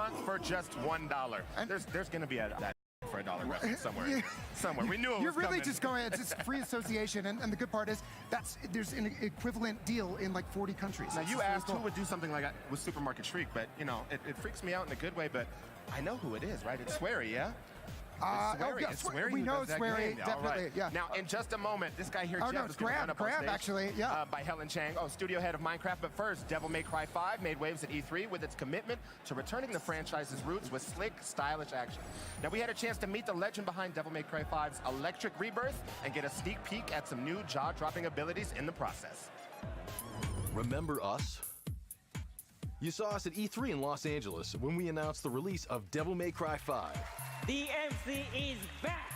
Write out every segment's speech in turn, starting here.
month for just $1. There's going to be that for $1 reference somewhere. Somewhere. We knew it You're was really coming. just going, it's just free association, and the good part is there's an equivalent deal in like 40 countries. Now, That's you just really asked cool. who would do something like that with Supermarket Shriek, but, you know, it freaks me out in a good way, but I know who it is, right? It's Swery, yeah? It's Swery we who know does that Swery, game. All definitely, right. yeah. Now, in just a moment, this guy here, Oh, Jeff, no, is it's going to run up on Graham, stage. actually, yeah. By Helen Chang, studio head of Minecraft. But first, Devil May Cry 5 made waves at E3 with its commitment to returning the franchise's roots with slick, stylish action. Now, we had a chance to meet the legend behind Devil May Cry 5's electric rebirth and get a sneak peek at some new jaw-dropping abilities in the process. Remember us? You saw us at E3 in Los Angeles when we announced the release of Devil May Cry 5. DMC is back!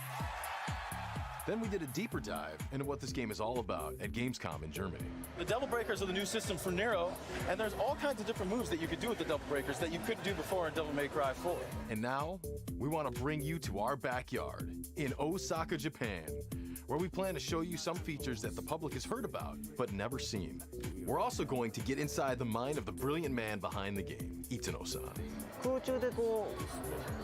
Then we did a deeper dive into what this game is all about at Gamescom in Germany. The Devil Breakers are the new system for Nero, and there's all kinds of different moves that you could do with the Devil Breakers that you couldn't do before in Devil May Cry 4. And now, we want to bring you to our backyard in Osaka, Japan, where we plan to show you some features that the public has heard about, but never seen. We're also going to get inside the mind of the brilliant man behind the game, Itsuno-san. 空中でこ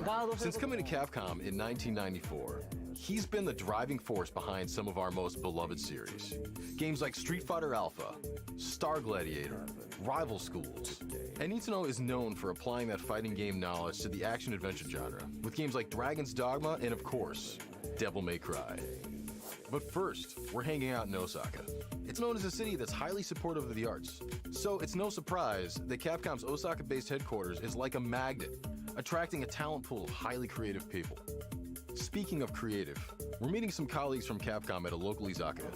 うガードする Since coming to Capcom in 1994, he's been the driving force behind some of our most beloved series. Games like Street Fighter Alpha, Star Gladiator, Rival Schools. And Itsuno is known for applying that fighting game knowledge to the action-adventure genre, with games like Dragon's Dogma and, of course, Devil May Cry. But first, we're hanging out in Osaka. It's known as a city that's highly supportive of the arts. So it's no surprise that Capcom's Osaka-based headquarters is like a magnet, attracting a talent pool of highly creative people. Speaking of creative, we're meeting some colleagues from Capcom at a local izakaya.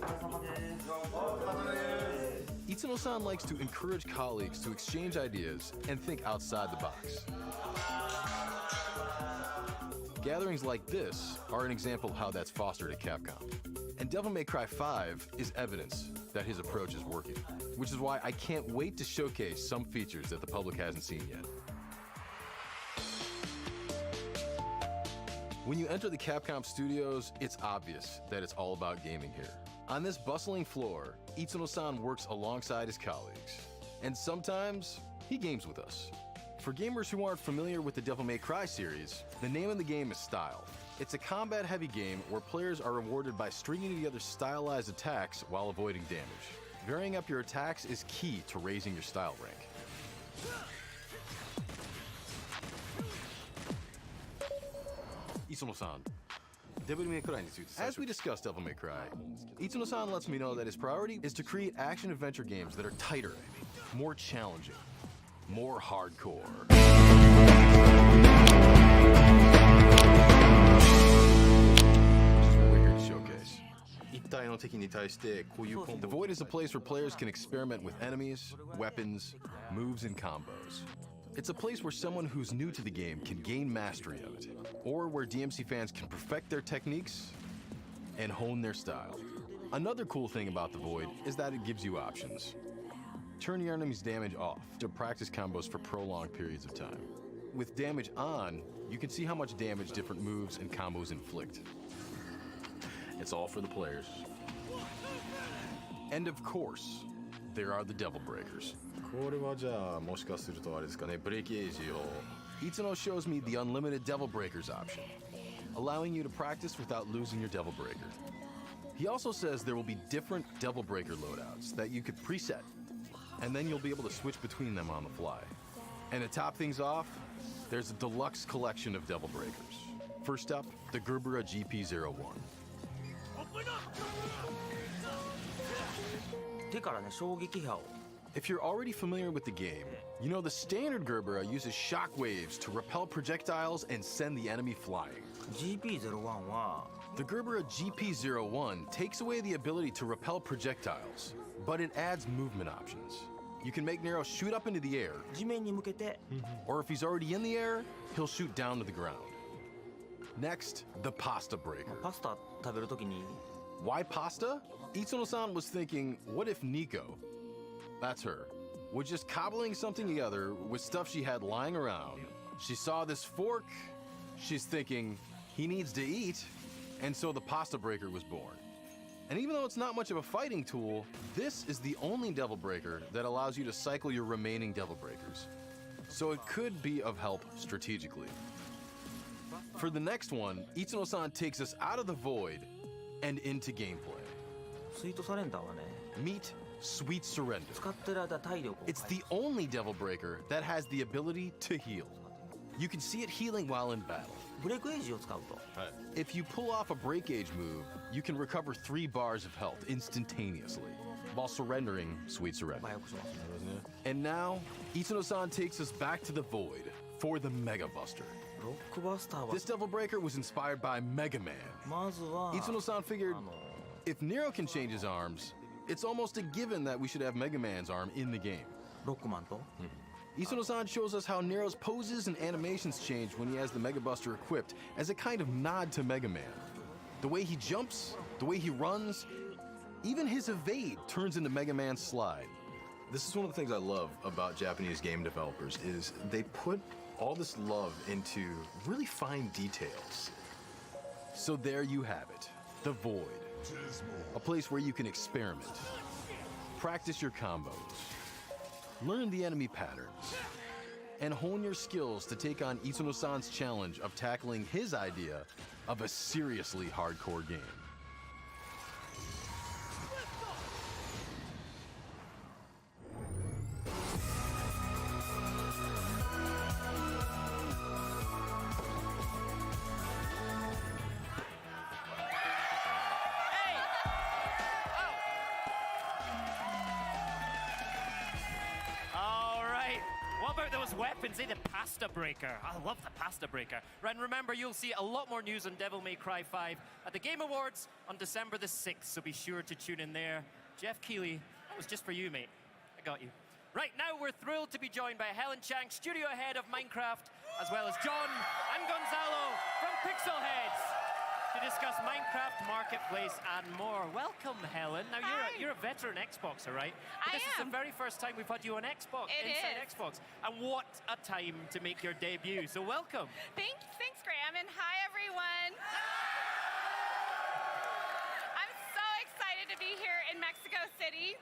Itsuno-san likes to encourage colleagues to exchange ideas and think outside the box. Gatherings like this are an example of how that's fostered at Capcom. And Devil May Cry 5 is evidence that his approach is working, which is why I can't wait to showcase some features that the public hasn't seen yet. When you enter the Capcom studios, it's obvious that it's all about gaming here. On this bustling floor, Itsuno-san works alongside his colleagues. And sometimes, he games with us. For gamers who aren't familiar with the Devil May Cry series, the name of the game is Style. It's a combat-heavy game where players are rewarded by stringing together stylized attacks while avoiding damage. Varying up your attacks is key to raising your style rank. Itsuno-san, as we discuss Devil May Cry, Itsuno-san lets me know that his priority is to create action-adventure games that are tighter, more challenging, more hardcore. The Void is a place where players can experiment with enemies, weapons, moves, and combos. It's a place where someone who's new to the game can gain mastery of it, or where DMC fans can perfect their techniques and hone their style. Another cool thing about the Void is that it gives you options. Turn your enemy's damage off to practice combos for prolonged periods of time. With damage on, you can see how much damage different moves and combos inflict. It's all for the players. And of course, there are the Devil Breakers. Itsuno shows me the unlimited Devil Breakers option, allowing you to practice without losing your Devil Breaker. He also says there will be different Devil Breaker loadouts that you could preset, and then you'll be able to switch between them on the fly. And to top things off, there's a deluxe collection of Devil Breakers. First up, the Gerbera GP01. If you're already familiar with the game, you know the standard Gerbera uses shockwaves to repel projectiles and send the enemy flying. GP01 は The Gerbera GP01 takes away the ability to repel projectiles, but it adds movement options. You can make Nero shoot up into the air, 地面に向けて or if he's already in the air, he'll shoot down to the ground. Next, the Pasta Breaker. パスタ食べるときに Why pasta? Itsuno-san was thinking, what if Nico, that's her, was just cobbling something together with stuff she had lying around. She saw this fork, she's thinking, he needs to eat, and so the Pasta Breaker was born. And even though it's not much of a fighting tool, this is the only Devil Breaker that allows you to cycle your remaining Devil Breakers. so it could be of help strategically. For the next one, Itsuno-san takes us out of the void and into gameplay. スイートサレンダーはね Meet Sweet Surrender. 使ってる間体力を It's the only Devil Breaker that has the ability to heal. You can see it healing while in battle. ブレイクエイジを使うと If you pull off a break age move, you can recover 3 bars of health instantaneously while surrendering Sweet Surrender. 回復しますね And now, Itsuno-san takes us back to the void for the Mega Buster. ロックバスターは This Devil Breaker was inspired by Mega Man. まずは Itsuno-san figured if Nero can change his arms, it's almost a given that we should have Mega Man's arm in the game. ロックマンと Itsuno-san shows us how Nero's poses and animations change when he has the Mega Buster equipped as a kind of nod to Mega Man. The way he jumps, the way he runs, even his evade turns into Mega Man's slide. This is one of the things I love about Japanese game developers is they put all this love into really fine details. So there you have it, the Void. A place where you can experiment, practice your combos, learn the enemy patterns, and hone your skills to take on Itsuno-san's challenge of tackling his idea of a seriously hardcore game. What about those weapons, eh? The Pasta Breaker. I love the Pasta Breaker. And remember, you'll see a lot more news on Devil May Cry 5 at the Game Awards on December the 6th, so be sure to tune in there. Jeff Keighley, that was just for you, mate. I got you. Right, now we're thrilled to be joined by Helen Chang, studio head of Minecraft, as well as John and Gonzalo from Pixel Heads, to discuss Minecraft Marketplace and more. Welcome, Helen. Now, you're a veteran Xboxer, right? But this is the very first time we've had you on Xbox, inside Xbox. And what a time to make your debut. So welcome. Thanks, Graham, and hi, everyone. I'm so excited to be here in Mexico City.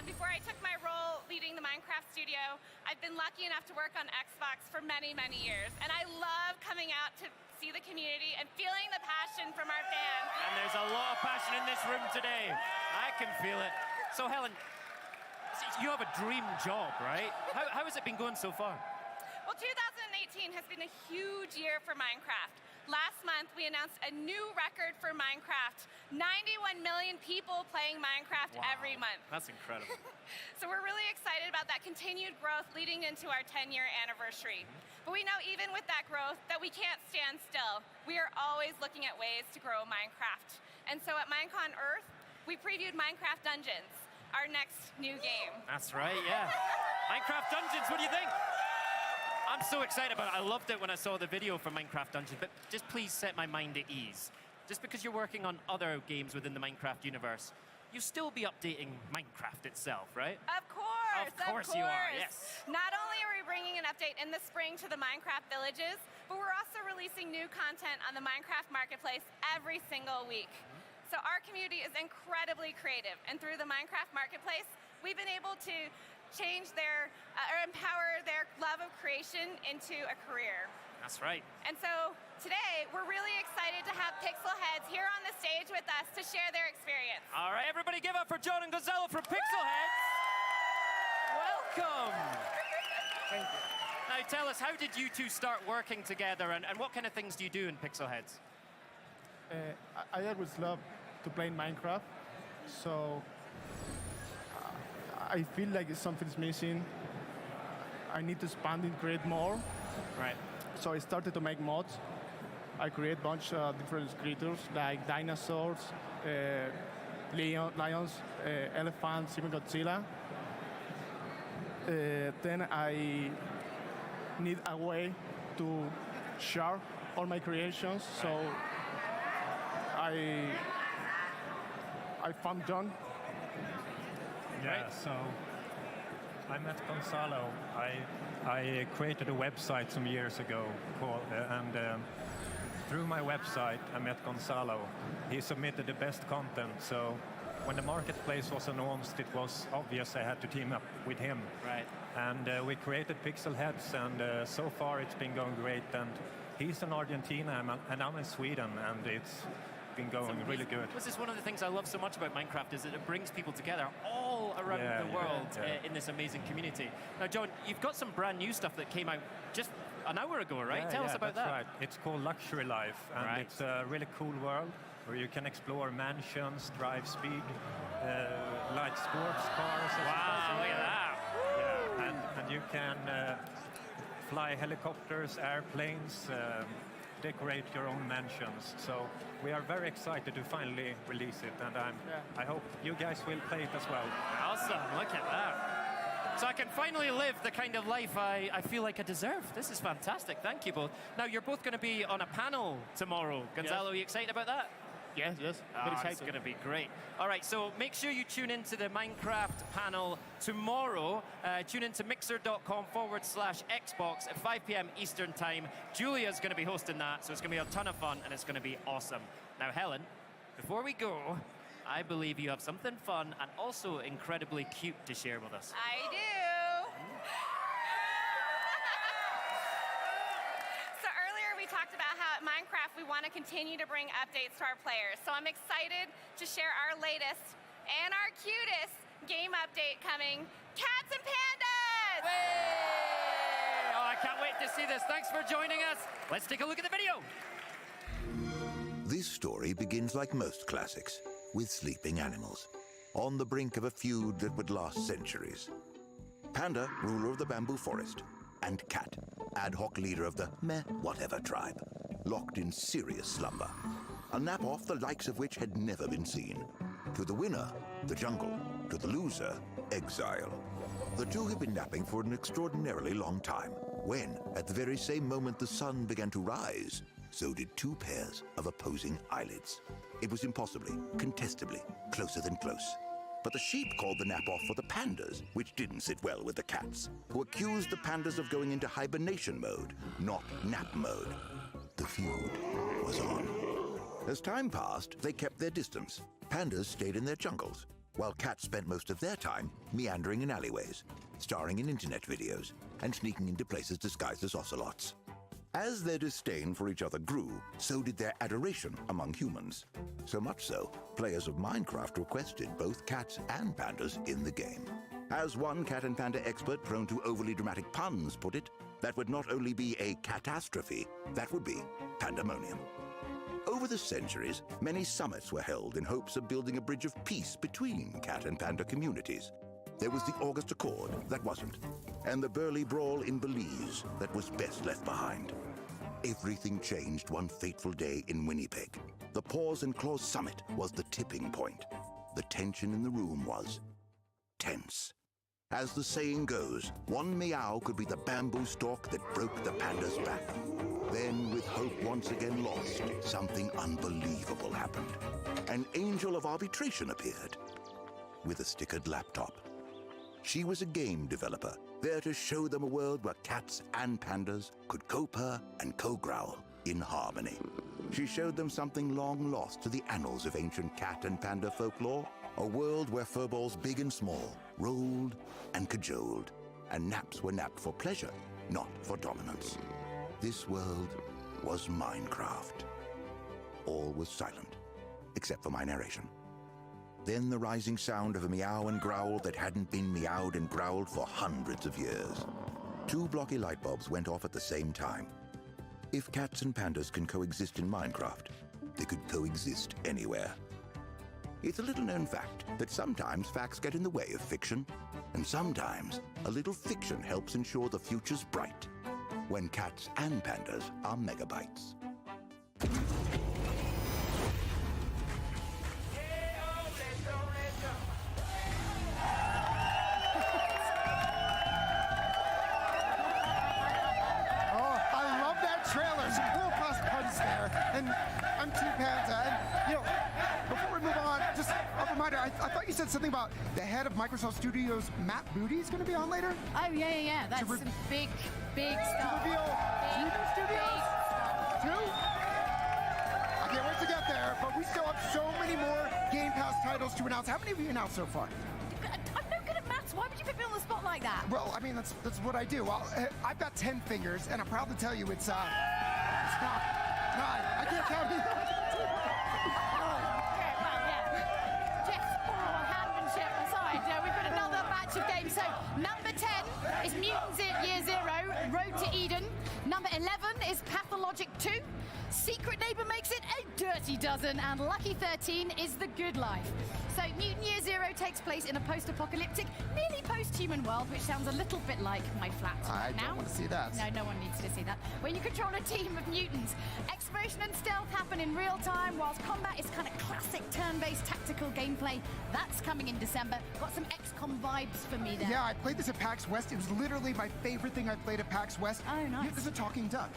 Before I took my role leading the Minecraft studio, I've been lucky enough to work on Xbox for many, many years. And I love coming out to see the community and feeling the passion from our fans. And there's a lot of passion in this room today. I can feel it. So, Helen, you have a dream job, right? How has it been going so far? Well, 2018 has been a huge year for Minecraft. Last month, we announced a new record for Minecraft. 91 million people playing Minecraft every month. That's incredible. So we're really excited about that continued growth leading into our 10-year anniversary. But we know even with that growth that we can't stand still. We are always looking at ways to grow Minecraft. And so at Minecon Earth, we previewed Minecraft Dungeons, our next new game. That's right, yeah. Minecraft Dungeons, what do you think? I'm so excited about it. I loved it when I saw the video for Minecraft Dungeons, but just please set my mind at ease. Just because you're working on other games within the Minecraft universe, you'll still be updating Minecraft itself, right? Of course, Of course you are, yes. Not only are we bringing an update in the spring to the Minecraft villages, but we're also releasing new content on the Minecraft Marketplace every single week. So our community is incredibly creative, and through the Minecraft Marketplace, we've been able to change their, or empower their love of creation into a career. That's right. And so today, we're really excited to have Pixel Heads here on the stage with us to share their experience. All right, everybody give up for John and Gonzalo from Pixel Heads. Welcome. Thank you. Now tell us, how did you two start working together, and what kind of things do you do in Pixel Heads? I always love to play Minecraft, so I feel like something's missing. I need to expand and create more. Right. So I started to make mods. I create a bunch of different creatures like dinosaurs, lions, elephants, even Godzilla. Then I need a way to share all my creations. So I found John. Yeah, so I met Gonzalo. I created a website some years ago called, and through my website I met Gonzalo. He submitted the best content, so when the marketplace was announced, it was obvious I had to team up with him. Right. And we created Pixel Heads, and so far it's been going great. And he's in Argentina, and I'm in Sweden, and it's been going really good. This is one of the things I love so much about Minecraft, is that it brings people together all around the world in this amazing community. Now, John, you've got some brand new stuff that came out just an hour ago, right? Tell us about that. Right. It's called Luxury Life, and it's a really cool world where you can explore mansions, drive speed, light sports cars. Wow, look at that. Yeah, and you can fly helicopters, airplanes, decorate your own mansions. So we are very excited to finally release it, and I hope you guys will play it as well. Awesome, look at that. So I can finally live the kind of life I feel like I deserve. This is fantastic, thank you both. Now, you're both going to be on a panel tomorrow. Gonzalo, are you excited about that? Yes. It's going to be great. All right, so make sure you tune into the Minecraft panel tomorrow. Tune into mixer.com/Xbox at 5 p.m. Eastern Time. Julia's going to be hosting that, so it's going to be a ton of fun, and it's going to be awesome. Now, Helen, before we go, I believe you have something fun and also incredibly cute to share with us. I do. So earlier we talked about how at Minecraft we want to continue to bring updates to our players. So I'm excited to share our latest and our cutest game update coming, Cats and Pandas! Hey! Oh, I can't wait to see this. Thanks for joining us. Let's take a look at the video. This story begins like most classics, with sleeping animals, on the brink of a feud that would last centuries. Panda, ruler of the bamboo forest, and Cat, ad hoc leader of the meh-whatever tribe, locked in serious slumber. A nap-off the likes of which had never been seen. To the winner, the jungle. To the loser, exile. The two had been napping for an extraordinarily long time, when, at the very same moment the sun began to rise, so did two pairs of opposing eyelids. It was impossibly, contestably, closer than close. But the sheep called the nap off for the pandas, which didn't sit well with the cats, who accused the pandas of going into hibernation mode, not nap mode. The feud was on. As time passed, they kept their distance. Pandas stayed in their jungles, while cats spent most of their time meandering in alleyways, starring in internet videos, and sneaking into places disguised as ocelots. As their disdain for each other grew, so did their adoration among humans. So much so, players of Minecraft requested both cats and pandas in the game. As one cat and panda expert prone to overly dramatic puns put it, that would not only be a catastrophe, that would be pandemonium. Over the centuries, many summits were held in hopes of building a bridge of peace between cat and panda communities. There was the August Accord that wasn't, and the Burley Brawl in Belize that was best left behind. Everything changed one fateful day in Winnipeg. The Paws and Claws Summit was the tipping point. The tension in the room was tense. As the saying goes, one meow could be the bamboo stalk that broke the panda's back. Then, with hope once again lost, something unbelievable happened. An angel of arbitration appeared with a stickered laptop. She was a game developer, there to show them a world where cats and pandas could co-purr and co-growl in harmony. She showed them something long lost to the annals of ancient cat and panda folklore, a world where furballs big and small rolled and cajoled, and naps were napped for pleasure, not for dominance. This world was Minecraft. All was silent, except for my narration. Then the rising sound of a meow and growl that hadn't been meowed and growled for hundreds of years. Two blocky light bulbs went off at the same time. If cats and pandas can coexist in Minecraft, they could coexist anywhere. It's a little-known fact that sometimes facts get in the way of fiction, and sometimes a little fiction helps ensure the future's bright, when cats and pandas are megabytes. And I'm Team Panda. And, before we move on, just a reminder, I thought you said something about the head of Microsoft Studios, Matt Booty, is going to be on later? Oh, yeah. That's some big stuff. To reveal Studios? Two? I can't wait to get there, but we still have so many more Game Pass titles to announce. How many have you announced so far? I'm no good at maths. Why would you put me on the spot like that? Well, I mean, that's what I do. Well, I've got 10 fingers, and I'm proud to tell you it's not. I can't count either. We've got another batch of games. So number 10 is Mutants Year Zero, Road to Eden. Number 11 is Pathologic 2. Secret Neighbor makes it a dirty dozen, and Lucky 13 is The Good Life. So Mutant Year Zero takes place in a post-apocalyptic, nearly post-human world, which sounds a little bit like my flat I now. don't want to see that. No one needs to see that. When you control a team of mutants, exploration and stealth happen in real time, whilst combat is kind of classic turn-based tactical gameplay. That's coming in December. Got some XCOM vibes for me there. Yeah, I played this at PAX West. It was literally my favorite thing I played at PAX West. Oh, nice. This is a talking duck.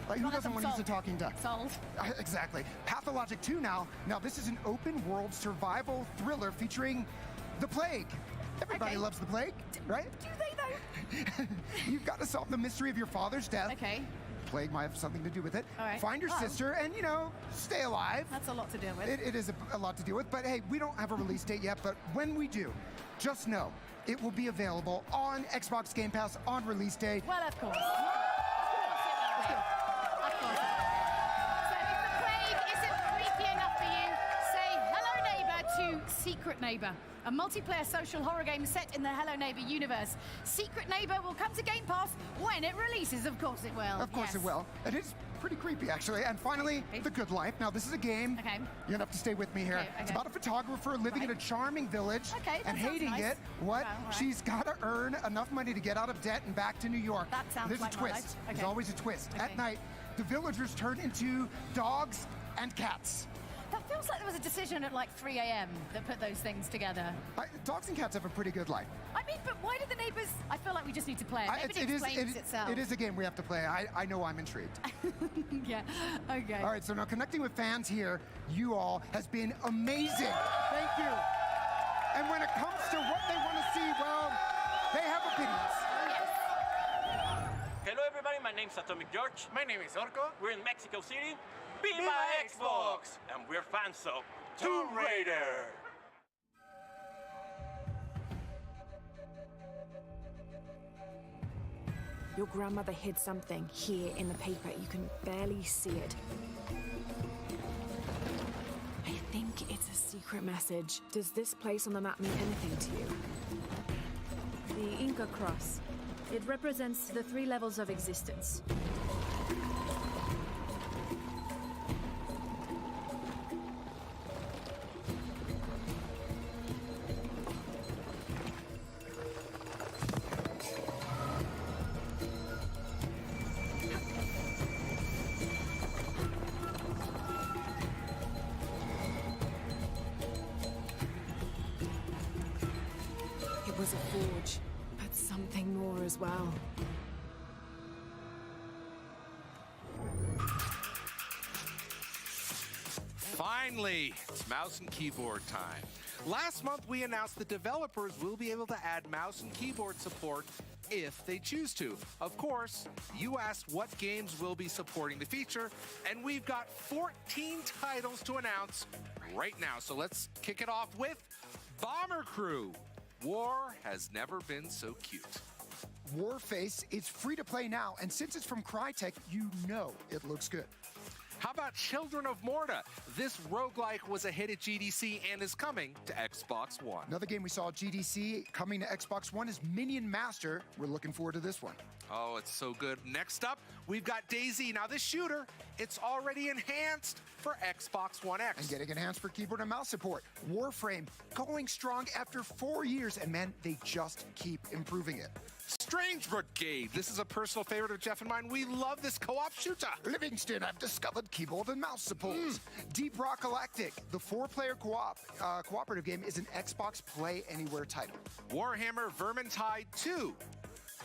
Like, who doesn't want to use a talking duck? Sold. Exactly. Pathologic 2 now. Now, this is an open-world survival thriller featuring the plague. Everybody loves the plague, right? Do they, though? You've got to solve the mystery of your father's death. Okay. Plague might have something to do with it. All right. Find your sister and, stay alive. That's a lot to deal with. It is a lot to deal with. But, hey, we don't have a release date yet. But when we do, just know it will be available on Xbox Game Pass on release day. Well, of course. Secret Neighbor, a multiplayer social horror game set in the Hello Neighbor universe. Secret Neighbor will come to Game Pass when it releases. Of course it will. Of course it will. It is pretty creepy, actually. And finally, The Good Life. Now, this is a game. Okay. You're going to have to stay with me here. Okay. It's about a photographer living in a charming village and hating nice. it. What? All right. She's got to earn enough money to get out of debt and back to New York. That sounds There's like a my twist. life. There's Okay. always a twist. Okay. At night, the villagers turn into dogs and cats. That feels like there was a decision at like 3 a.m. that put those things together. Dogs and cats have a pretty good life. I mean, but why do the neighbors... I feel like we just need to play it. Maybe it explains itself. It is a game we have to play. I know I'm intrigued. Yeah, okay. All right, so now connecting with fans here, you all, has been amazing. Thank you. And when it comes to what they want to see, well, they have opinions. Hello everybody, my name's Atomic George. My name is Orko. We're in Mexico City. Viva Xbox! And we're fans of Tomb Raider. Your grandmother hid something here in the paper. You can barely see it. I think it's a secret message. Does this place on the map mean anything to you? The Inca cross. It represents the 3 levels of existence. It was a forge, but something more as well. Finally, it's mouse and keyboard time. Last month, we announced that developers will be able to add mouse and keyboard support if they choose to. Of course, you asked what games will be supporting the feature, and we've got 14 titles to announce right now. So let's kick it off with Bomber Crew. War has never been so cute. Warface is free to play now, and since it's from Crytek, you know it looks good. How about Children of Morta? This roguelike was a hit at GDC and is coming to Xbox One. Another game we saw at GDC coming to Xbox One is Minion Master. We're looking forward to this one. Oh, it's so good. Next up, we've got DayZ. Now this shooter, it's already enhanced for Xbox One X. And getting enhanced for keyboard and mouse support. Warframe going strong after 4 years, and man, they just keep improving it. Strange Brigade. This is a personal favorite of Jeff and mine. We love this co-op shooter. Livingston, I've discovered keyboard and mouse support. Deep Rock Galactic, the 4-player cooperative game, is an Xbox Play Anywhere title. Warhammer Vermintide 2.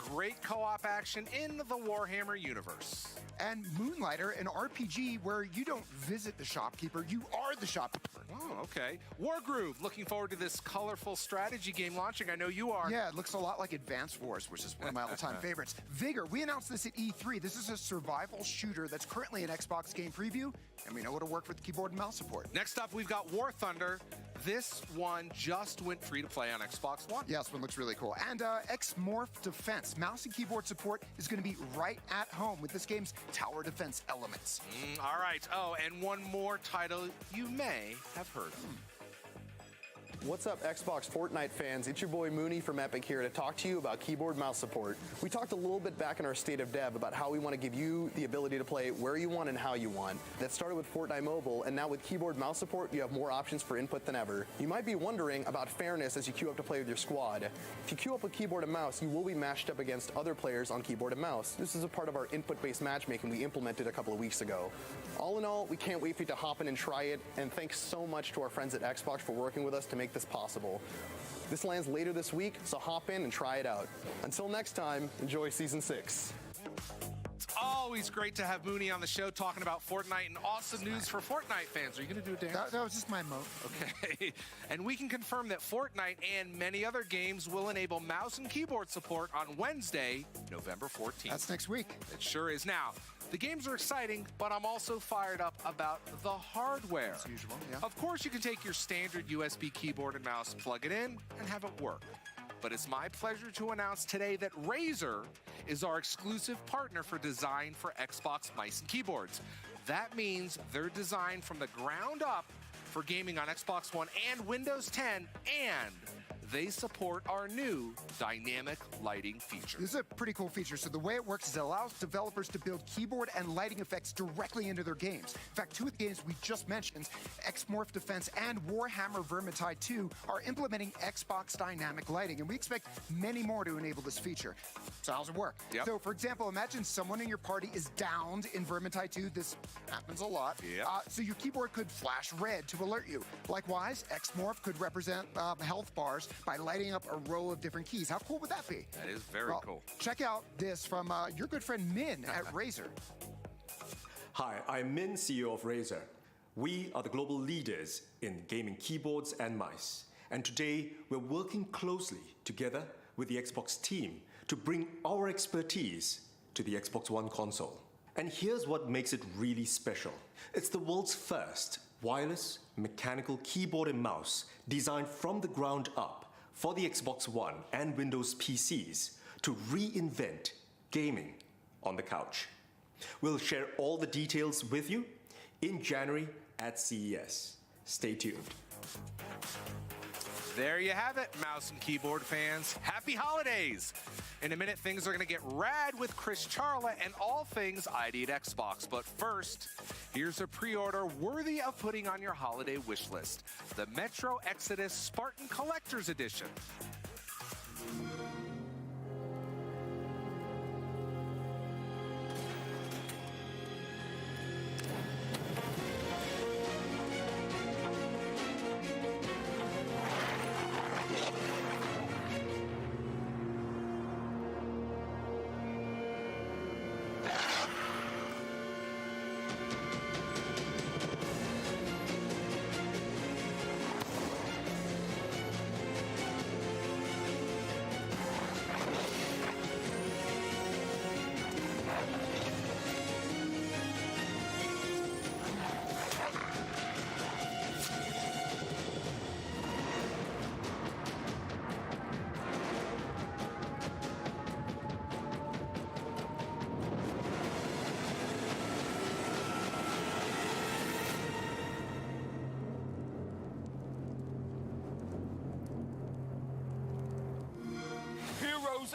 Great co-op action in the Warhammer universe. And Moonlighter, an RPG where you don't visit the shopkeeper, you are the shopkeeper. Oh, okay. Wargroove, looking forward to this colorful strategy game launching. I know you are. Yeah, it looks a lot like Advance Wars, which is one of my all-time favorites. Vigor, we announced this at E3. This is a survival shooter that's currently an Xbox game preview, and we know it'll work with keyboard and mouse support. Next up, we've got War Thunder. this one just went free to play on Xbox One. Yeah, this one looks really cool. And X-Morph Defense. Mouse and keyboard support is going to be right at home with this game's tower defense elements. All right. Oh, and one more title you may have heard of. What's up, Xbox Fortnite fans? It's your boy Mooney from Epic here to talk to you about keyboard mouse support. We talked a little bit back in our State of Dev about how we want to give you the ability to play where you want and how you want. That started with Fortnite Mobile, and now with keyboard mouse support, you have more options for input than ever. You might be wondering about fairness as you queue up to play with your squad. If you queue up with keyboard and mouse, you will be matched up against other players on keyboard and mouse. This is a part of our input-based matchmaking we implemented a couple of weeks ago. All in all, we can't wait for you to hop in and try it, and thanks so much to our friends at Xbox for working with us to make this possible. This lands later this week, so hop in and try it out. Until next time, enjoy Season 6. It's always great to have Mooney on the show talking about Fortnite and awesome news for Fortnite fans. Are you going to do a dance? That was just my emote. Okay. And we can confirm that Fortnite and many other games will enable mouse and keyboard support on Wednesday, November 14th. That's next week. It sure is. Now, the games are exciting, but I'm also fired up about the hardware. As usual, yeah. Of course, you can take your standard USB keyboard and mouse, plug it in, and have it work. But it's my pleasure to announce today that Razer is our exclusive partner for design for Xbox mice and keyboards. That means they're designed from the ground up for gaming on Xbox One and Windows 10, and they support our new dynamic lighting feature. This is a pretty cool feature. So the way it works is it allows developers to build keyboard and lighting effects directly into their games. In fact, two of the games we just mentioned, X-Morph Defense and Warhammer Vermintide 2, are implementing Xbox dynamic lighting, and we expect many more to enable this feature. So how's it work? Yep. So for example, imagine someone in your party is downed in Vermintide 2. This happens a lot. Yep. So your keyboard could flash red to alert you. Likewise, X-Morph could represent health bars by lighting up a row of different keys. How cool would that be? That is very cool. Check out this from your good friend Min at Razer. Hi, I'm Min, CEO of Razer. We are the global leaders in gaming keyboards and mice. And today, we're working closely together with the Xbox team to bring our expertise to the Xbox One console. And here's what makes it really special. It's the world's first wireless mechanical keyboard and mouse designed from the ground up for the Xbox One and Windows PCs to reinvent gaming on the couch. We'll share all the details with you in January at CES. Stay tuned. There you have it, mouse and keyboard fans. Happy holidays! In a minute, things are going to get rad with Chris Charla and all things ID at Xbox. But first, here's a pre-order worthy of putting on your holiday wish list. The Metro Exodus Spartan Collector's Edition.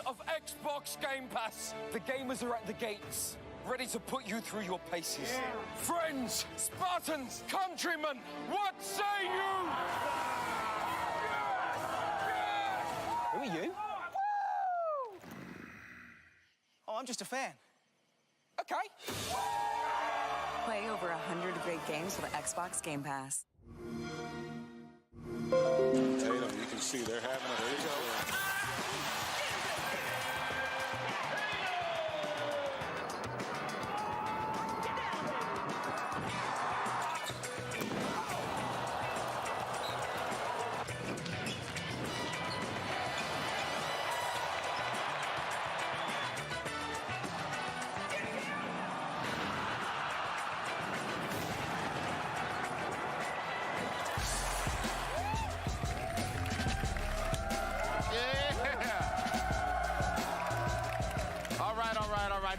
Of Xbox Game Pass. The gamers are at the gates, ready to put you through your paces. Yeah. Friends, Spartans, countrymen, what say you? Who are you? Woo! Oh, I'm just a fan. Okay. Play over 100 great games with Xbox Game Pass. Tatum, you can see they're having a very good.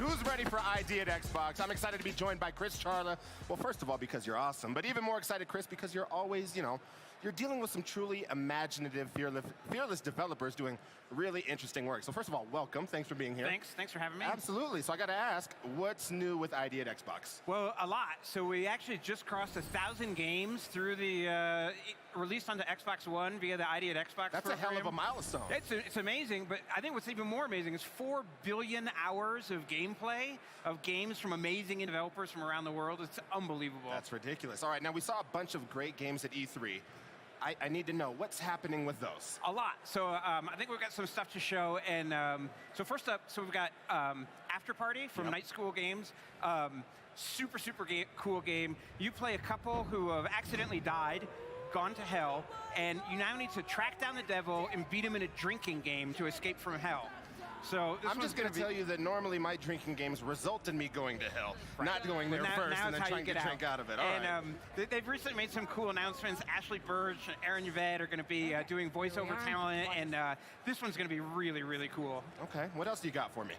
who's ready for ID at Xbox? I'm excited to be joined by Chris Charla. Well, first of all, because you're awesome, but even more excited, Chris, because you're always, you know, you're dealing with some truly imaginative, fearless developers doing really interesting work. So first of all, welcome. Thanks for being here. Thanks for having me. Absolutely. So I got to ask, what's new with ID at Xbox? Well, a lot. So we actually just crossed 1,000 games through the released onto Xbox One via the ID at Xbox That's program. a hell of a milestone. It's amazing, but I think what's even more amazing is 4 billion hours of gameplay of games from amazing developers from around the world. It's unbelievable. That's ridiculous. All right, now we saw a bunch of great games at E3. I need to know, what's happening with those? A lot. So I think we've got some stuff to show. And so first up, so we've got After Party from Night School Games. Super cool game. You play a couple who have accidentally died, gone to hell, and you now need to track down the devil and beat him in a drinking game to escape from hell. So I'm just going to tell you that normally my drinking games result in me going to hell, not going there first and then trying to drink out of it. All right. They've recently made some cool announcements. Ashley Burge and Aaron Yvette are going to be doing voiceover talent, and this one's going to be really, really cool. Okay, what else do you got for me?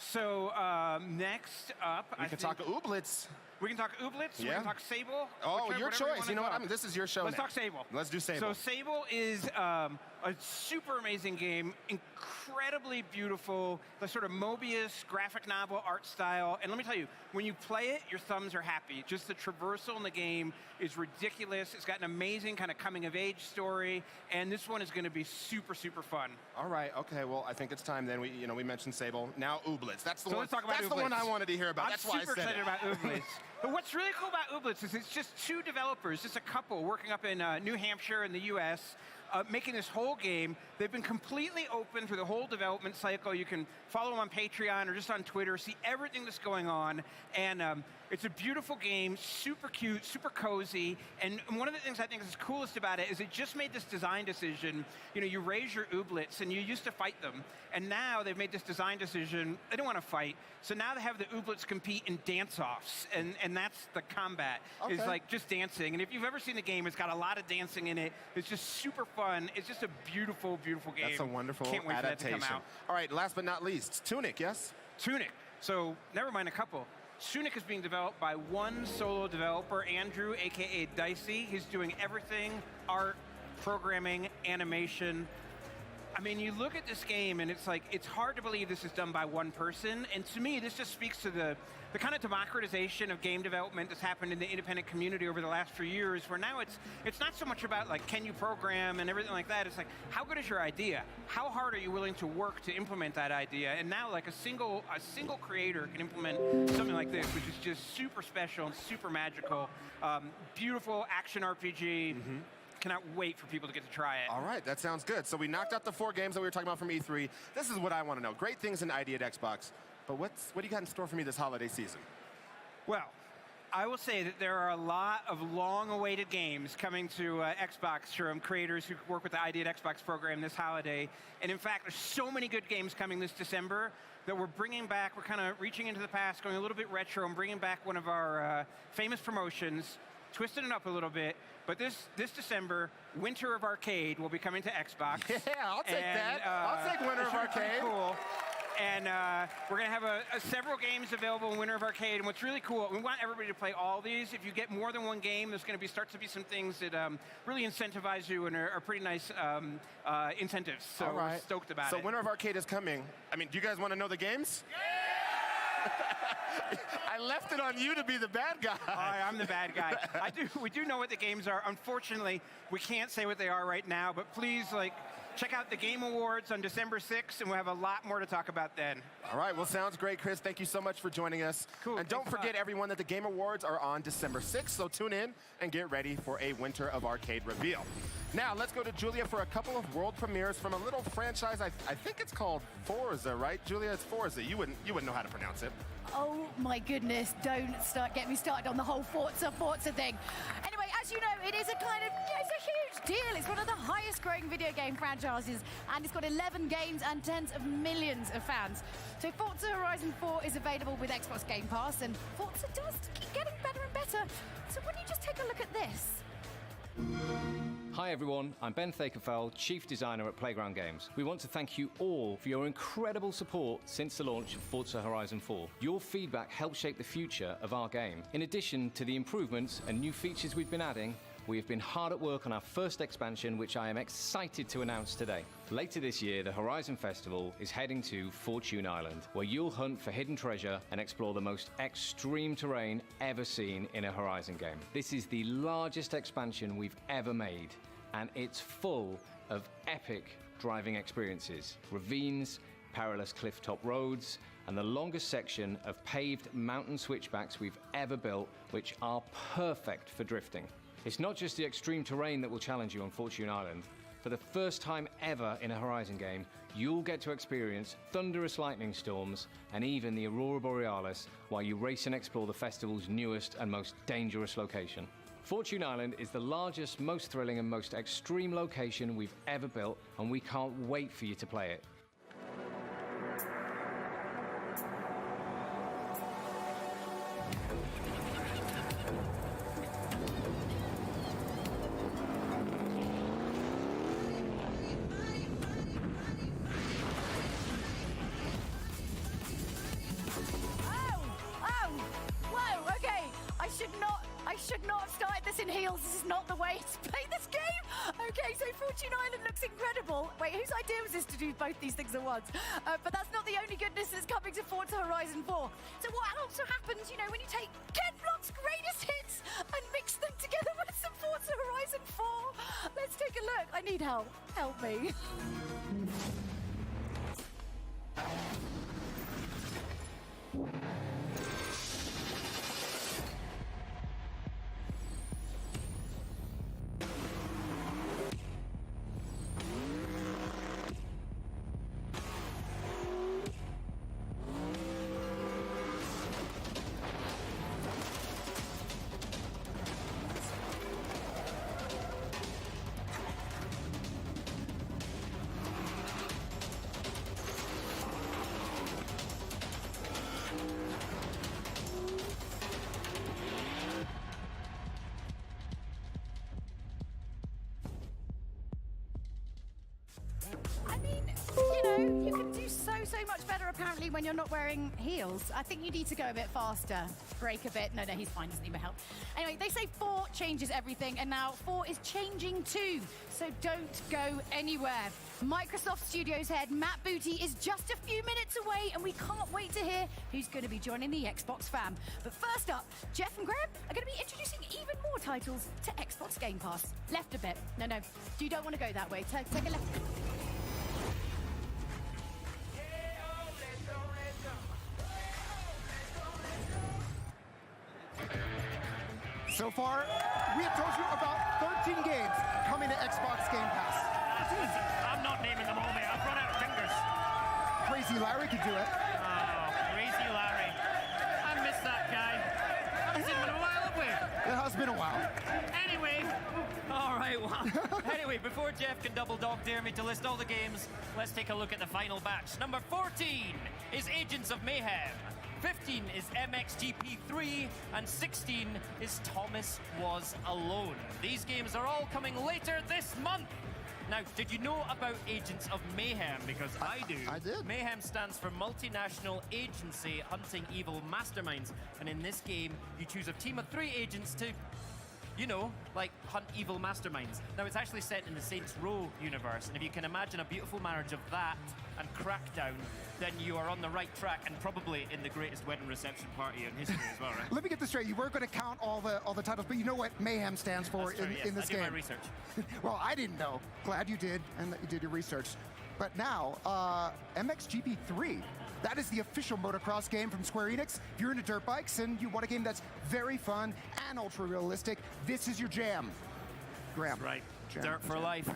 So next up, we can talk Ooblets. We can talk Ooblets. Yeah. We can talk Sable. Oh, your choice. You know what? This is your show. Let's talk Sable. Let's do Sable. So Sable is a super amazing game, incredibly beautiful, the sort of Mobius graphic novel art style. And let me tell you, when you play it, your thumbs are happy. Just the traversal in the game is ridiculous. It's got an amazing kind of coming-of-age story, and this one is going to be super, super fun. All right. Okay. Well, I think it's time then. We mentioned Sable. Now Ooblets. That's the one. Let's talk about That's Ooblets. the one I wanted to hear about. That's why I said I'm super excited it. about Ooblets. But what's really cool about Ooblets is it's just 2 developers, just a couple working up in New Hampshire in the US, making this whole game. They've been completely open through the whole development cycle. You can follow them on Patreon or just on Twitter, see everything that's going on. And it's a beautiful game, super cute, super cozy. And one of the things I think is coolest about it is it just made this design decision. You know, you raise your Ooblets and you used to fight them. And now they've made this design decision, they don't want to fight. So now they have the Ooblets compete in dance-offs. And that's the combat, is like just dancing. And if you've ever seen the game, it's got a lot of dancing in it. It's just super fun. It's just a beautiful, beautiful game. That's a wonderful Can't wait adaptation. for that to come out. All right, last but not least, Tunic, yes? Tunic. So never mind a couple. Tunic is being developed by one solo developer, Andrew, aka Dicey. He's doing everything, art, programming, animation. I mean, you look at this game and it's like, it's hard to believe this is done by one person. And to me, this just speaks to the kind of democratization of game development that's happened in the independent community over the last few years, where now it's not so much about like, can you program and everything like that. It's like, how good is your idea? How hard are you willing to work to implement that idea? And now like a single creator can implement something like this, which is just super special and super magical. Beautiful action RPG. Cannot wait for people to get to try it. All right, that sounds good. So we knocked out the 4 games that we were talking about from E3. This is what I want to know. Great things in ID at Xbox, but what do you got in store for me this holiday season? Well, I will say that there are a lot of long-awaited games coming to Xbox from creators who work with the ID at Xbox program this holiday. And in fact, there's so many good games coming this December that we're bringing back. We're kind of reaching into the past, going a little bit retro, and bringing back one of our famous promotions, twisting it up a little bit. But this December, Winter of Arcade will be coming to Xbox. Yeah, I'll take that. I'll take Winter of Arcade. Cool. And we're going to have several games available in Winter of Arcade. And what's really cool, we want everybody to play all these. If you get more than one game, there's going to start to be some things that really incentivize you and are pretty nice incentives. So we're stoked about it. So Winter of Arcade is coming. I mean, do you guys want to know the games? Yeah! I left it on you to be the bad guy. I'm the bad guy. We do know what the games are. Unfortunately, we can't say what they are right now, but please, check out the Game Awards on December 6th, and we'll have a lot more to talk about then. All right, well, sounds great, Chris. Thank you so much for joining us. Cool. And don't forget, everyone, that the Game Awards are on December 6th, so tune in and get ready for a Winter of Arcade reveal. Now, let's go to Julia for a couple of world premieres from a little franchise. I think it's called Forza, right? Julia, it's Forza. You wouldn't know how to pronounce it. Oh my goodness, don't get me started on the whole Forza thing. Anyway, as you know, it is it's a huge deal. It's one of the highest growing video game franchises, and it's got 11 games and tens of millions of fans. So Forza Horizon 4 is available with Xbox Game Pass, and Forza does keep getting better and better. So why don't you just take a look at this? Hi everyone, I'm Ben Thakerfell, Chief Designer at Playground Games. We want to thank you all for your incredible support since the launch of Forza Horizon 4. Your feedback helps shape the future of our game. In addition to the improvements and new features we've been adding, we have been hard at work on our first expansion, which I am excited to announce today. Later this year, the Horizon Festival is heading to Fortune Island, where you'll hunt for hidden treasure and explore the most extreme terrain ever seen in a Horizon game. This is the largest expansion we've ever made, and it's full of epic driving experiences, ravines, perilous cliff-top roads, and the longest section of paved mountain switchbacks we've ever built, which are perfect for drifting. It's not just the extreme terrain that will challenge you on Fortune Island. For the first time ever in a Horizon game, you'll get to experience thunderous lightning storms and even the Aurora Borealis while you race and explore the festival's newest and most dangerous location. Fortune Island is the largest, most thrilling and most extreme location we've ever built, and we can't wait for you to play it. I should not have started this in heels. This is not the way to play this game. Okay, so Fortune Island looks incredible. Wait, whose idea was this to do both these things at once? But that's not the only goodness that's coming to Forza Horizon 4. So what also happens, you know, when you take Ken Block's greatest hits and mix them together with some Forza Horizon 4? Let's take a look. I need help. Help me. You can do so much better apparently when you're not wearing heels. I think you need to go a bit faster, brake a bit. No, he's fine, doesn't need my help. Anyway, they say 4 changes everything, and now 4 is changing too, so don't go anywhere. Microsoft Studios head Matt Booty is just a few minutes away, and we can't wait to hear who's going to be joining the Xbox fam. But first up, Jeff and Graham are going to be introducing even more titles to Xbox Game Pass. Left a bit. No, you don't want to go that way. Take a left. So far, we have told you about 13 games coming to Xbox Game Pass. I'm not naming them all, mate. I've run out of fingers. Crazy Larry could do it. Oh, Crazy Larry. I miss that guy. It's been a while, have we? It has been a while. Anyway, all right, well. Anyway, before Jeff can double dog dare me to list all the games, let's take a look at the final batch. Number 14 is Agents of Mayhem. 15 is MXGP3, and 16 is Thomas Was Alone. These games are all coming later this month. Now, did you know about Agents of Mayhem? Because I do. I did. Mayhem stands for Multinational Agency Hunting Evil Masterminds. And in this game, you choose a team of 3 agents to, you know, like hunt evil masterminds. Now, it's actually set in the Saints Row universe. And if you can imagine a beautiful marriage of that and Crackdown, then you are on the right track and probably in the greatest wedding reception party in history as well, right? Let me get this straight. You weren't going to count all the titles, but you know what Mayhem stands for in this game. I did my research. Well, I didn't know. Glad you did, and that you did your research. But now, MXGP3, that is the official motocross game from Square Enix. If you're into dirt bikes and you want a game that's very fun and ultra-realistic, this is your jam. Graham. Right. Dirt for life.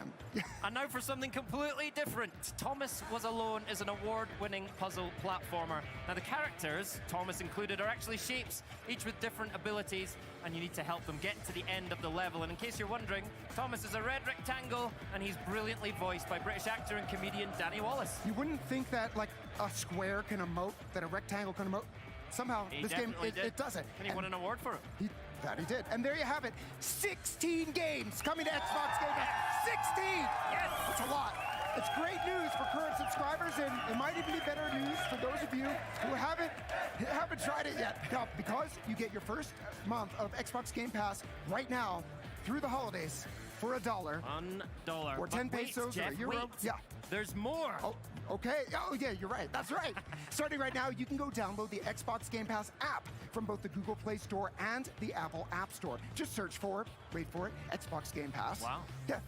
And now for something completely different. Thomas Was Alone is an award-winning puzzle platformer. Now the characters, Thomas included, are actually shapes, each with different abilities, and you need to help them get to the end of the level. And in case you're wondering, Thomas is a red rectangle, and he's brilliantly voiced by British actor and comedian Danny Wallace. You wouldn't think that like a square can emote, that a rectangle can emote. somehow He this game, definitely did. it doesn't. And he won an award for it. He did. And there you have it. 16 games coming to Xbox Game Pass. 16! Yes! That's a lot. It's great news for current subscribers, and it might even be better news for those of you who haven't tried it yet. Now, because you get your first month of Xbox Game Pass right now through the holidays for $1. $1. Or 10 But wait, pesos Jeff, or a euro. wait. Yeah. There's more. Oh, okay. Oh, yeah, you're right. That's right. Starting right now, you can go download the Xbox Game Pass app from both the Google Play Store and the Apple App Store. Just search for, wait for it, Xbox Game Pass. Wow. Yeah,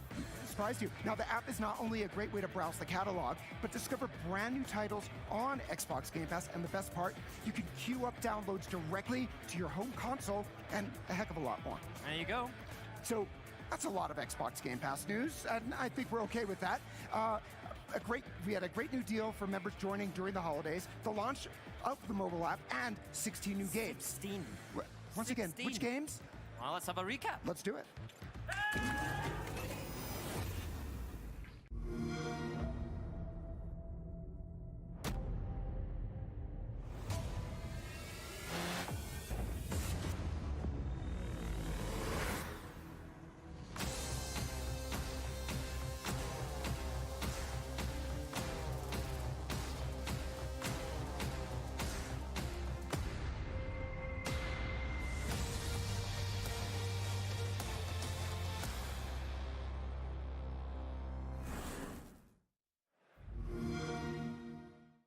surprised you. Now, the app is not only a great way to browse the catalog, but discover brand new titles on Xbox Game Pass. And the best part, you can queue up downloads directly to your home console and a heck of a lot more. There you go. So that's a lot of Xbox Game Pass news, and I think we're okay with that. We had a great new deal for members joining during the holidays, the launch of the mobile app, and 16 new games. 16. Once again, which games? Well, let's have a recap. Let's do it.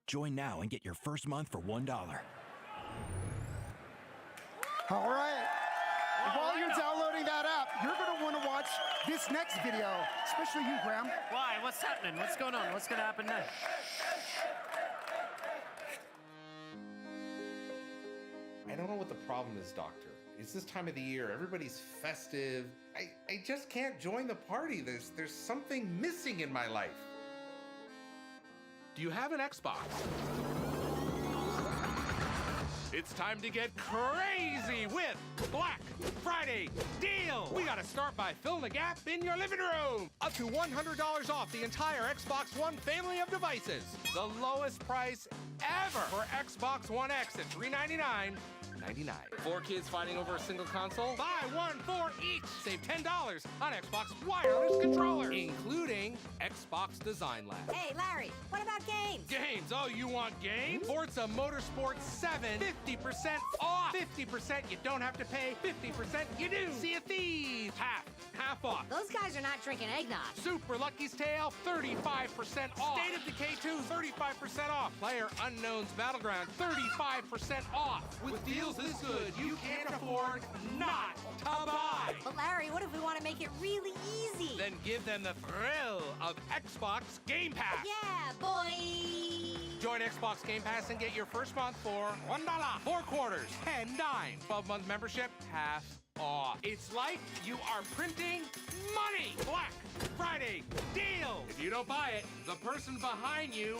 Join now and get your first month for $1. All right. While you're downloading that app, you're going to want to watch this next video, especially you, Graham. Why? What's happening? What's going on? What's going to happen next? I don't know what the problem is, Doctor. It's this time of the year. Everybody's festive. I just can't join the party. There's something missing in my life. Do you have an Xbox? It's time to get crazy with Black Friday deal. We gotta start by filling the gap in your living room. Up to $100 off the entire Xbox One family of devices. The lowest price ever for Xbox One X at $399.99. 4 kids fighting over a single console? Buy one for each. Save $10 on Xbox wireless controllers, including Xbox Design Lab. Hey, Larry, what about games? Games? Oh, you want games? Forza Motorsport 7, 50% off. 50% you don't have to pay, 50% you do. Sea of Thieves, half off. Those guys are not drinking eggnog. Super Lucky's Tale, 35% off. State of Decay 2, 35% off. Player Unknown's Battleground, 35% off. With deals this good, you can't afford not to buy. But Larry, what if we want to make it really easy? Then give them the thrill of Xbox Game Pass. Yeah, boy! Join Xbox Game Pass and get your first month for $1, 4 quarters, $10, 12-month membership, half off. It's like you are printing money. Black Friday deal. If you don't buy it, the person behind you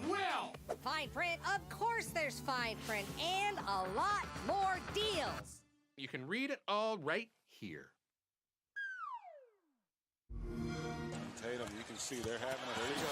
will. Fine print? Of course there's fine print and a lot more deals. You can read it all right here. Tatum, you can see they're having a there you go.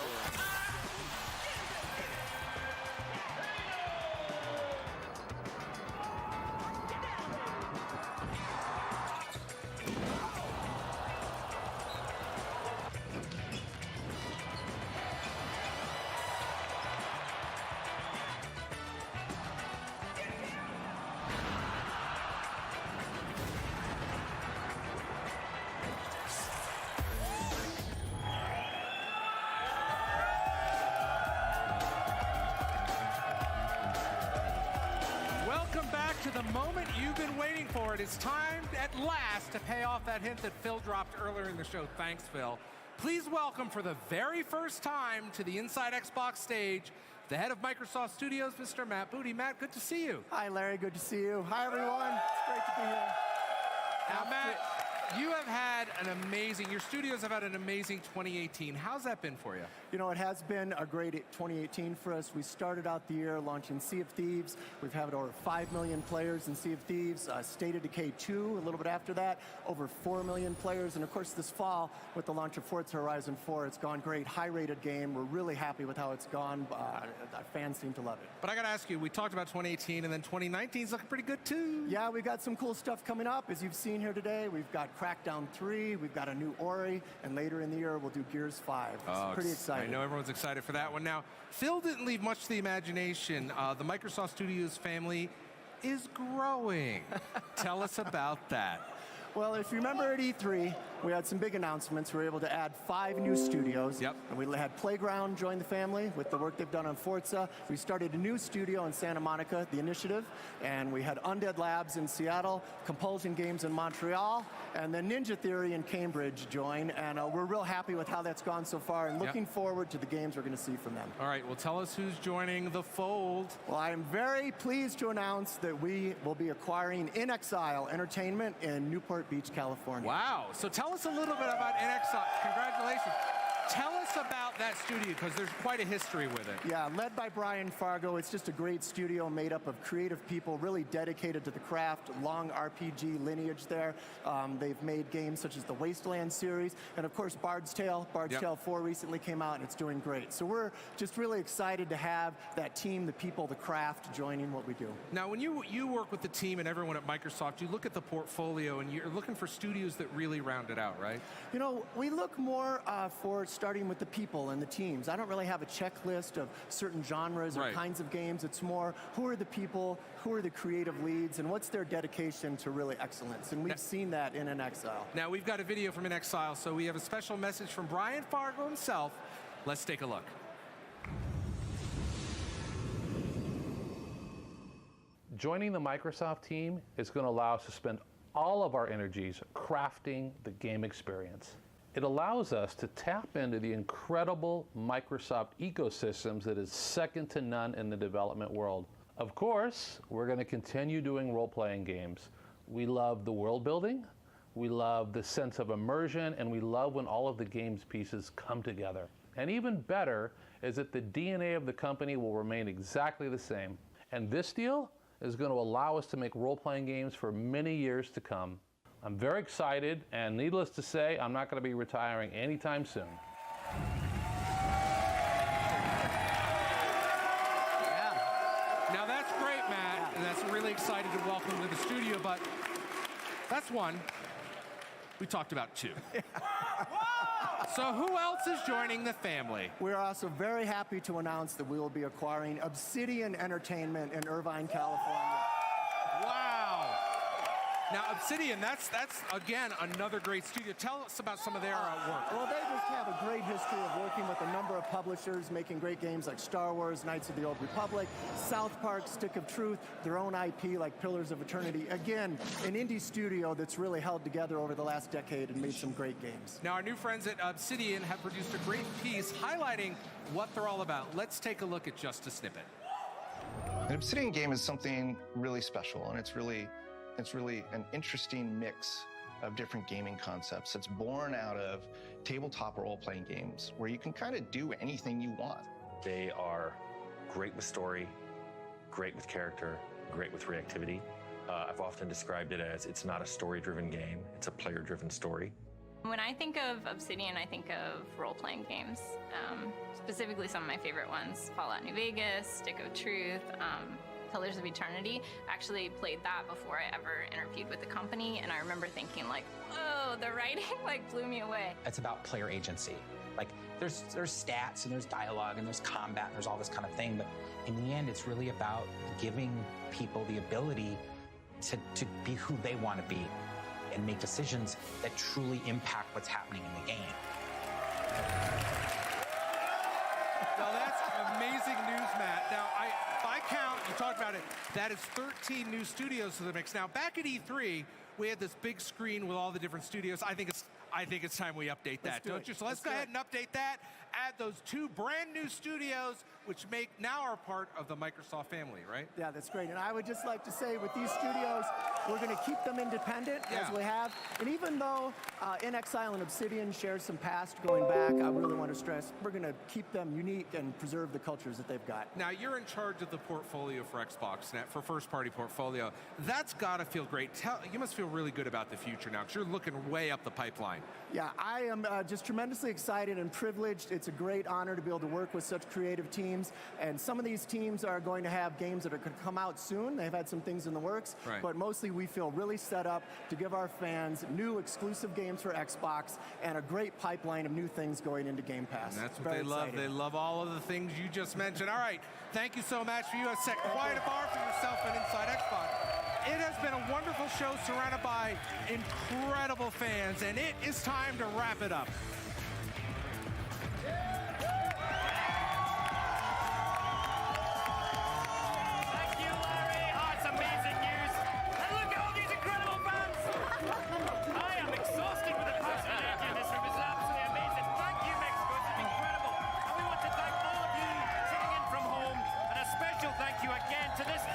The moment you've been waiting for. It is time at last to pay off that hint that Phil dropped earlier in the show. Thanks, Phil. Please welcome for the very first time to the Inside Xbox stage, the head of Microsoft Studios, Mr. Matt Booty. Matt, good to see you. Hi, Larry. Good to see you. Hi, everyone. It's great to be here. Now, Matt, you have had an amazing, your studios have had an amazing 2018. How's that been for you? You know, it has been a great 2018 for us. We started out the year launching Sea of Thieves. We've had over 5 million players in Sea of Thieves. State of Decay 2, a little bit after that, over 4 million players. And of course, this fall, with the launch of Forza Horizon 4, it's gone great. High-rated game. We're really happy with how it's gone. Our fans seem to love it. But I got to ask you, we talked about 2018, and then 2019 is looking pretty good, too. Yeah, we've got some cool stuff coming up. As you've seen here today, we've got Crackdown 3, we've got a new Ori, and later in the year, we'll do Gears 5. It's pretty exciting. I know everyone's excited for that one. Now, Phil didn't leave much to the imagination. The Microsoft Studios family is growing. Tell us about that. Well, if you remember at E3, we had some big announcements. We were able to add 5 new studios. Yep. And we had Playground join the family with the work they've done on Forza. We started a new studio in Santa Monica, The Initiative. And we had Undead Labs in Seattle, Compulsion Games in Montreal, and then Ninja Theory in Cambridge join. And we're real happy with how that's gone so far and looking forward to the games we're going to see from them. All right, well, tell us who's joining the fold. Well, I am very pleased to announce that we will be acquiring In Exile Entertainment in Newport Beach, California. Wow. So tell us a little bit about In Exile. Congratulations. Tell us about that studio, because there's quite a history with it. Yeah, led by Brian Fargo. It's just a great studio made up of creative people, really dedicated to the craft, long RPG lineage there. They've made games such as the Wasteland series, and of course, Bard's Tale. Bard's Tale 4 recently came out, and it's doing great. So we're just really excited to have that team, the people, the craft, joining what we do. Now, when you work with the team and everyone at Microsoft, you look at the portfolio, and you're looking for studios that really round it out, right? You know, we look more for starting with the people and the teams. I don't really have a checklist of certain genres or kinds of games. It's more, who are the people, who are the creative leads, and what's their dedication to really excellence? And we've seen that in In Exile. Now, we've got a video from In Exile, so we have a special message from Brian Fargo himself. Let's take a look. Joining the Microsoft team is going to allow us to spend all of our energies crafting the game experience. It allows us to tap into the incredible Microsoft ecosystems that is second to none in the development world. Of course, we're going to continue doing role-playing games. We love the world building, we love the sense of immersion, and we love when all of the game's pieces come together. And even better is that the DNA of the company will remain exactly the same. And this deal is going to allow us to make role-playing games for many years to come. I'm very excited, and needless to say, I'm not going to be retiring anytime soon. Now that's great, Matt, and that's really excited to welcome to the studio, but that's one. We talked about 2. So who else is joining the family? We're also very happy to announce that we will be acquiring Obsidian Entertainment in Irvine, California. Wow. Now, Obsidian, that's again, another great studio. Tell us about some of their work. Well, they just have a great history of working with a number of publishers, making great games like Star Wars, Knights of the Old Republic, South Park, Stick of Truth, their own IP like Pillars of Eternity. Again, an indie studio that's really held together over the last decade and made some great games. Now, our new friends at Obsidian have produced a great piece highlighting what they're all about. Let's take a look at just a snippet. An Obsidian game is something really special, and it's really an interesting mix of different gaming concepts. It's born out of tabletop role-playing games where you can kind of do anything you want. They are great with story, great with character, great with reactivity. I've often described it as it's not a story-driven game, it's a player-driven story. When I think of Obsidian, I think of role-playing games, specifically some of my favorite ones, Fallout New Vegas, Stick of Truth, Pillars of Eternity. I actually played that before I ever interviewed with the company, and I remember thinking like, whoa, the writing like blew me away. It's about player agency. Like there's stats and there's dialogue and there's combat and there's all this kind of thing, but in the end it's really about giving people the ability to be who they want to be and make decisions that truly impact what's happening in the game. Now that's amazing news, Matt. Now, if I count, you talked about it, that is 13 new studios to the mix. Now, back at E3, we had this big screen with all the different studios. I think it's time we update that, don't you? So let's go ahead and update that add those 2 brand new studios, which make now are part of the Microsoft family, right? Yeah, that's great. And I would just like to say with these studios, we're going to keep them independent as we have. And even though In Exile and Obsidian share some past going back, I really want to stress we're going to keep them unique and preserve the cultures that they've got. Now, you're in charge of the portfolio for Xbox Net, for first-party portfolio. That's got to feel great. You must feel really good about the future now, because you're looking way up the pipeline. Yeah, I am just tremendously excited and privileged. It's a great honor to be able to work with such creative teams. And some of these teams are going to have games that are going to come out soon. They've had some things in the works. Right. But mostly we feel really set up to give our fans new exclusive games for Xbox and a great pipeline of new things going into Game Pass. And that's what they love. They love all of the things you just mentioned. All right, thank you so much. You have set quite a bar for yourself and Inside Xbox. It has been a wonderful show surrounded by incredible fans, and it is time to wrap it up. Thank you, Larry. Oh, it's amazing news. And look at all these incredible fans. I am exhausted with the passion and energy in this room. It's absolutely amazing. Thank you, Mexico. It's been incredible. And we want to thank all of you tuning in from home. And a special thank you again to this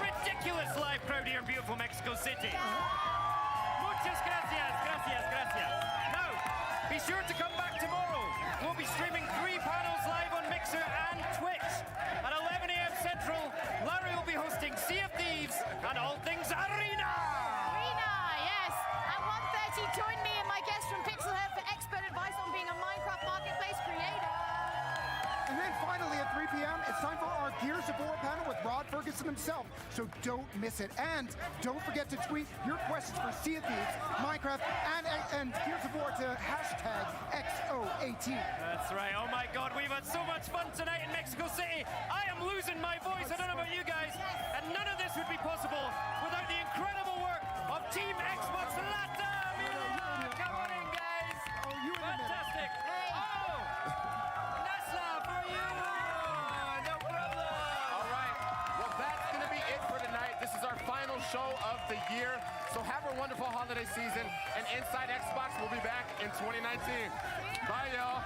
ridiculous live crowd here in beautiful Mexico City. Muchas gracias, gracias, gracias. Now, be sure to come back tomorrow. We'll be streaming 3 panels live on Mixer and Twitch. At 11 a.m. Central, Larry will be hosting Sea of Thieves and all things Arena. Arena, yes. At 1:30, join me and my guest from Pixelhead for expert advice on being a Minecraft marketplace creator. And then finally at 3 p.m., it's time for our Gears of War panel with Rod Ferguson himself. So don't miss it. And don't forget to tweet your questions for Sea of Thieves, Minecraft, and Gears of War to #X018. That's right. Oh my God, we've had so much fun tonight in Mexico City. I am losing my voice. I don't know about you guys. And none of this would be possible without the incredible work of Team Xbox Latam. Yeah, come on in, guys. Fantastic. Oh, Nesla for you. No problem. All right. Well, that's going to be it for tonight. This is our final show of the year. So have a wonderful holiday season. And Inside Xbox will be back in 2019. Bye, y'all.